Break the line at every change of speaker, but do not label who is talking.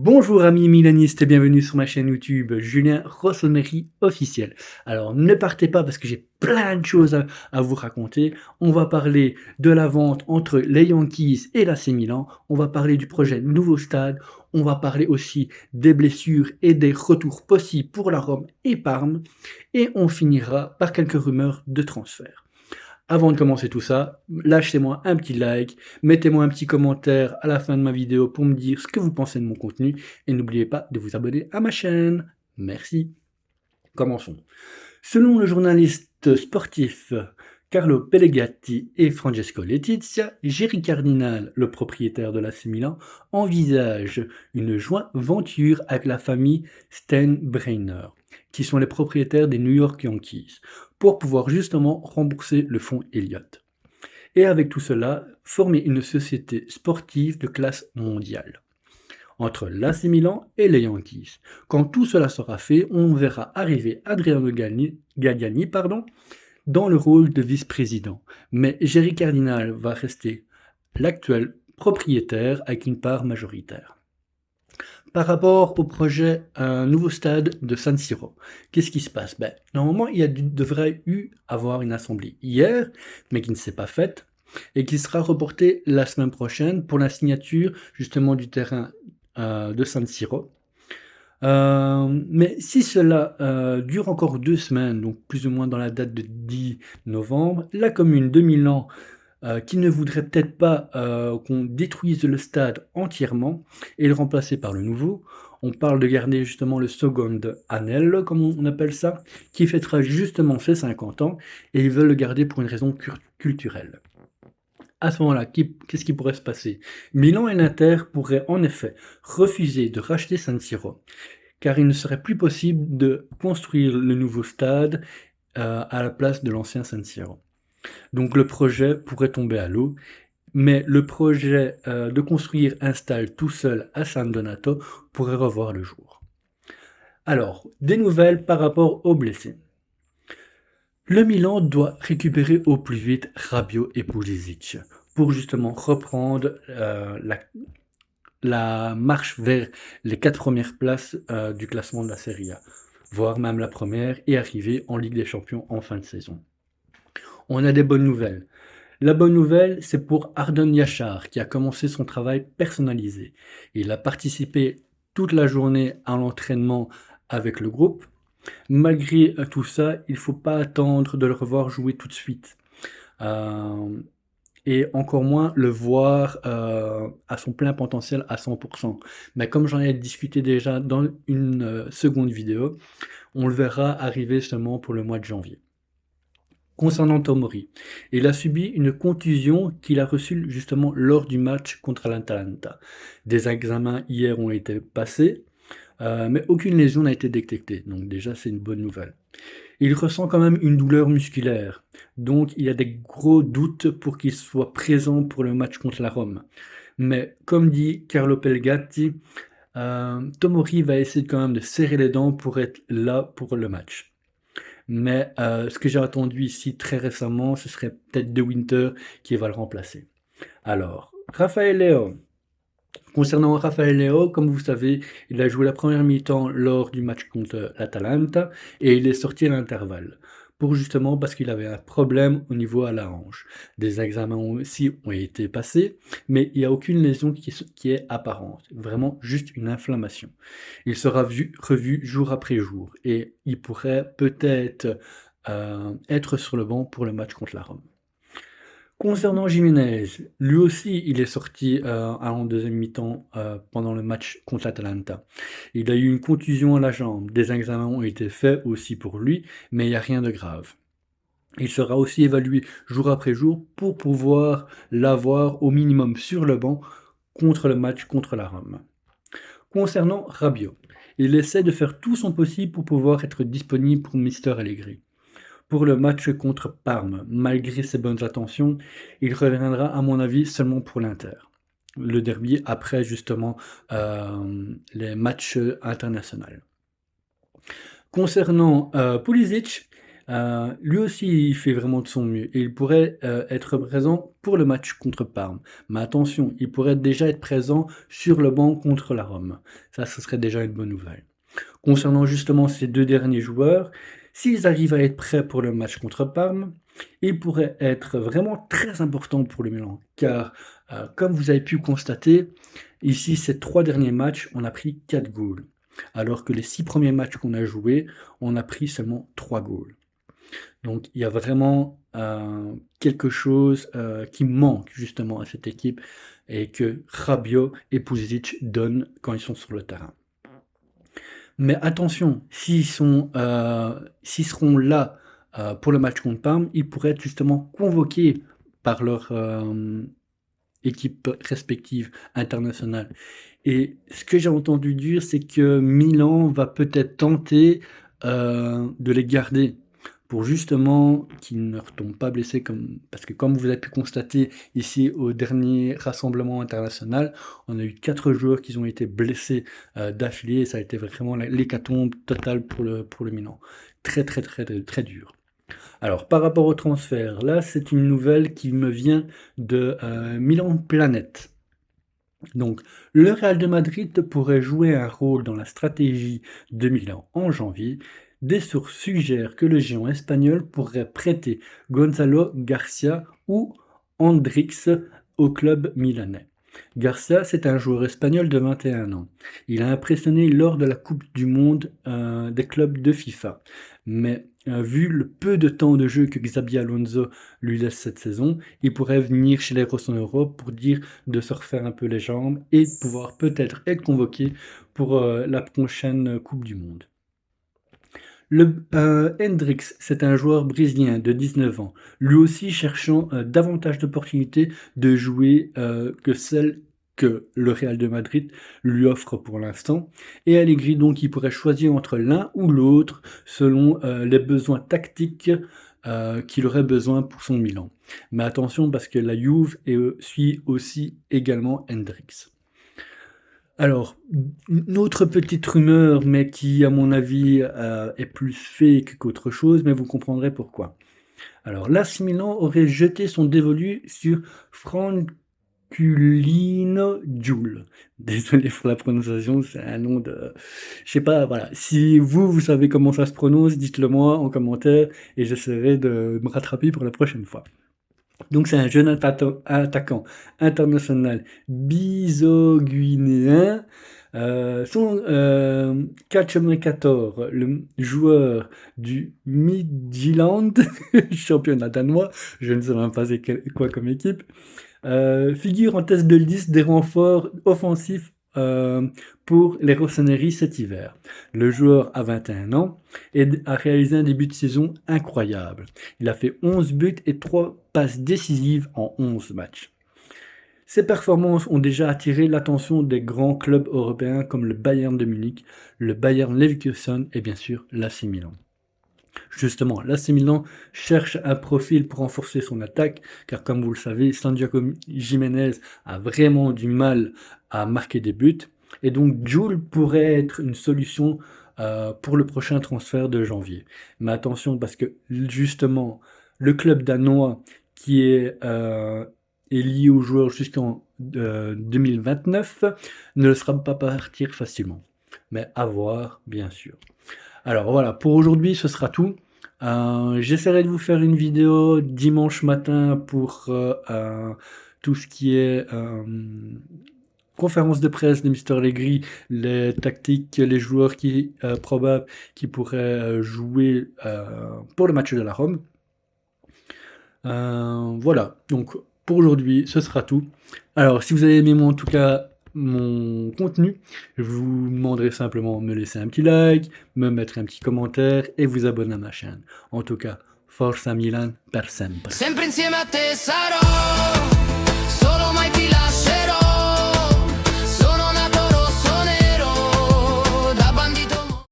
Bonjour amis milanistes et bienvenue sur ma chaîne YouTube Julien Rossoneri officiel. Alors ne partez pas parce que j'ai plein de choses à vous raconter. On va parler de la vente entre les Yankees et l'AC Milan. On va parler du projet nouveau stade. On va parler aussi des blessures et des retours possibles pour la Rome et Parme. Et on finira par quelques rumeurs de transfert. Avant de commencer tout ça, lâchez-moi un petit like, mettez-moi un petit commentaire à la fin de ma vidéo pour me dire ce que vous pensez de mon contenu et n'oubliez pas de vous abonner à ma chaîne. Merci. Commençons. Selon le journaliste sportif Carlo Pellegatti et Francesco Letizia, Jerry Cardinal, le propriétaire de l'AC Milan, envisage une joint venture avec la famille Steinbrenner, qui sont les propriétaires des New York Yankees, pour pouvoir justement rembourser le fonds Elliott. Et avec tout cela, former une société sportive de classe mondiale entre l'AC Milan et les Yankees. Quand tout cela sera fait, on verra arriver Adriano Galliani dans le rôle de vice-président. Mais Jerry Cardinal va rester l'actuel propriétaire avec une part majoritaire. Par rapport au projet nouveau stade de San Siro, qu'est-ce qui se passe? Normalement, devrait y avoir une assemblée hier, mais qui ne s'est pas faite, et qui sera reportée la semaine prochaine pour la signature justement du terrain de San Siro. Mais si cela dure encore 2 semaines, donc plus ou moins dans la date de 10 novembre, la commune de Milan, qui ne voudrait peut-être pas qu'on détruise le stade entièrement et le remplacer par le nouveau, on parle de garder justement le second Anello, comme on appelle ça, qui fêtera justement ses 50 ans, et ils veulent le garder pour une raison culturelle. À ce moment-là, qu'est-ce qui pourrait se passer? Milan et l'Inter pourraient en effet refuser de racheter San Siro, car il ne serait plus possible de construire le nouveau stade à la place de l'ancien San Siro. Donc le projet pourrait tomber à l'eau, mais le projet de construire un stade tout seul à San Donato pourrait revoir le jour. Alors, des nouvelles par rapport aux blessés. Le Milan doit récupérer au plus vite Rabiot et Pulisic pour justement reprendre la marche vers les 4 premières places du classement de la Serie A, voire même la première, et arriver en Ligue des Champions en fin de saison. On a des bonnes nouvelles. La bonne nouvelle, c'est pour Ardon Yachar, qui a commencé son travail personnalisé. Il a participé toute la journée à l'entraînement avec le groupe. Malgré tout ça, il ne faut pas attendre de le revoir jouer tout de suite. Et encore moins le voir à son plein potentiel à 100%. Mais comme j'en ai discuté déjà dans une seconde vidéo, on le verra arriver seulement pour le mois de janvier. Concernant Tomori, il a subi une contusion qu'il a reçue justement lors du match contre l'Atalanta. Des examens hier ont été passés, mais aucune lésion n'a été détectée, donc déjà c'est une bonne nouvelle. Il ressent quand même une douleur musculaire, donc il y a des gros doutes pour qu'il soit présent pour le match contre la Rome. Mais comme dit Carlo Pellegatti, Tomori va essayer quand même de serrer les dents pour être là pour le match. Mais ce que j'ai entendu ici très récemment, ce serait peut-être De Winter qui va le remplacer. Alors, Rafael Leao. Concernant Rafael Leao, comme vous savez, il a joué la première mi-temps lors du match contre l'Atalanta et il est sorti à l'intervalle. Pour justement parce qu'il avait un problème au niveau à la hanche. Des examens aussi ont été passés, mais il n'y a aucune lésion qui est apparente. Vraiment juste une inflammation. Il sera revu jour après jour et il pourrait peut-être être sur le banc pour le match contre la Rome. Concernant Jiménez, lui aussi, il est sorti en deuxième mi-temps pendant le match contre l'Atalanta. Il a eu une contusion à la jambe. Des examens ont été faits aussi pour lui, mais il n'y a rien de grave. Il sera aussi évalué jour après jour pour pouvoir l'avoir au minimum sur le banc contre le match contre la Rome. Concernant Rabiot, il essaie de faire tout son possible pour pouvoir être disponible pour Mister Allegri. Pour le match contre Parme, malgré ses bonnes intentions, il reviendra à mon avis seulement pour l'Inter. Le derby après justement les matchs internationaux. Concernant Pulisic, Lui aussi, il fait vraiment de son mieux et il pourrait, être présent pour le match contre Parme. Mais attention, il pourrait déjà être présent sur le banc contre la Rome. Ça, ce serait déjà une bonne nouvelle. Concernant justement ces 2 derniers joueurs, s'ils arrivent à être prêts pour le match contre Parme, ils pourraient être vraiment très importants pour le Milan. Car, comme vous avez pu constater, ici, ces 3 derniers matchs, on a pris 4 goals. Alors que les 6 premiers matchs qu'on a joués, on a pris seulement 3 goals. Donc il y a vraiment, quelque chose, qui manque justement à cette équipe et que Rabiot et Pulisic donnent quand ils sont sur le terrain. Mais attention, s'ils seront là, pour le match contre Parme, ils pourraient être justement convoqués par leur, équipe respective internationale. Et ce que j'ai entendu dire, c'est que Milan va peut-être tenter, de les garder pour justement qu'ils ne retombent pas blessés parce que comme vous avez pu constater ici au dernier rassemblement international, on a eu 4 joueurs qui ont été blessés, d'affilée et ça a été vraiment l'hécatombe totale pour le Milan. Très, très, très, très dur. Alors, par rapport au transfert, là, c'est une nouvelle qui me vient de Milan Planet. Donc, le Real de Madrid pourrait jouer un rôle dans la stratégie de Milan en janvier. Des sources suggèrent que le géant espagnol pourrait prêter Gonzalo Garcia ou Hendrix au club milanais. Garcia, c'est un joueur espagnol de 21 ans. Il a impressionné lors de la Coupe du Monde des clubs de FIFA. Mais vu le peu de temps de jeu que Xabi Alonso lui laisse cette saison, il pourrait venir chez les Rosses en Europe pour dire de se refaire un peu les jambes et pouvoir peut-être être convoqué pour la prochaine Coupe du Monde. Hendrix, c'est un joueur brésilien de 19 ans, lui aussi cherchant davantage d'opportunités de jouer que celles que le Real de Madrid lui offre pour l'instant. Et Allegri, donc, il pourrait choisir entre l'un ou l'autre selon les besoins tactiques qu'il aurait besoin pour son Milan. Mais attention parce que la Juve suit aussi également Hendrix. Alors, une autre petite rumeur, mais qui, à mon avis, est plus fake qu'autre chose, mais vous comprendrez pourquoi. Alors, l'AC Milan aurait jeté son dévolu sur Franculino Giul. Désolé pour la prononciation, c'est un nom de... Je sais pas, voilà. Si vous savez comment ça se prononce, dites-le moi en commentaire et j'essaierai de me rattraper pour la prochaine fois. Donc c'est un jeune attaquant international biso-guinéen. Son Calciopmercator, le joueur du Midtjylland, championnat danois, je ne sais même pas c'est quoi comme équipe, figure en tête de liste des renforts offensifs pour les Rossoneri cet hiver. Le joueur a 21 ans et a réalisé un début de saison incroyable. Il a fait 11 buts et 3 passes décisives en 11 matchs. Ses performances ont déjà attiré l'attention des grands clubs européens comme le Bayern de Munich, le Bayern Leverkusen et bien sûr l'AC Milan. Justement, l'AC Milan cherche un profil pour renforcer son attaque, car comme vous le savez, Santiago Jiménez a vraiment du mal à marquer des buts, et donc Giul pourrait être une solution pour le prochain transfert de janvier. Mais attention, parce que justement, le club danois qui est lié au joueur jusqu'en 2029 ne le sera pas partir facilement. Mais à voir, bien sûr. Alors voilà, pour aujourd'hui, ce sera tout. J'essaierai de vous faire une vidéo dimanche matin pour tout ce qui est conférence de presse de Mister Allegri, les tactiques, les joueurs probables qui pourraient jouer pour le match de la Rome. Voilà, donc pour aujourd'hui, ce sera tout. Alors, si vous avez aimé en tout cas mon contenu, je vous demanderai simplement de me laisser un petit like, me mettre un petit commentaire et vous abonner à ma chaîne. En tout cas, Forza Milan per sempre. Sempre insieme a te sarò, solo mai ti lascio.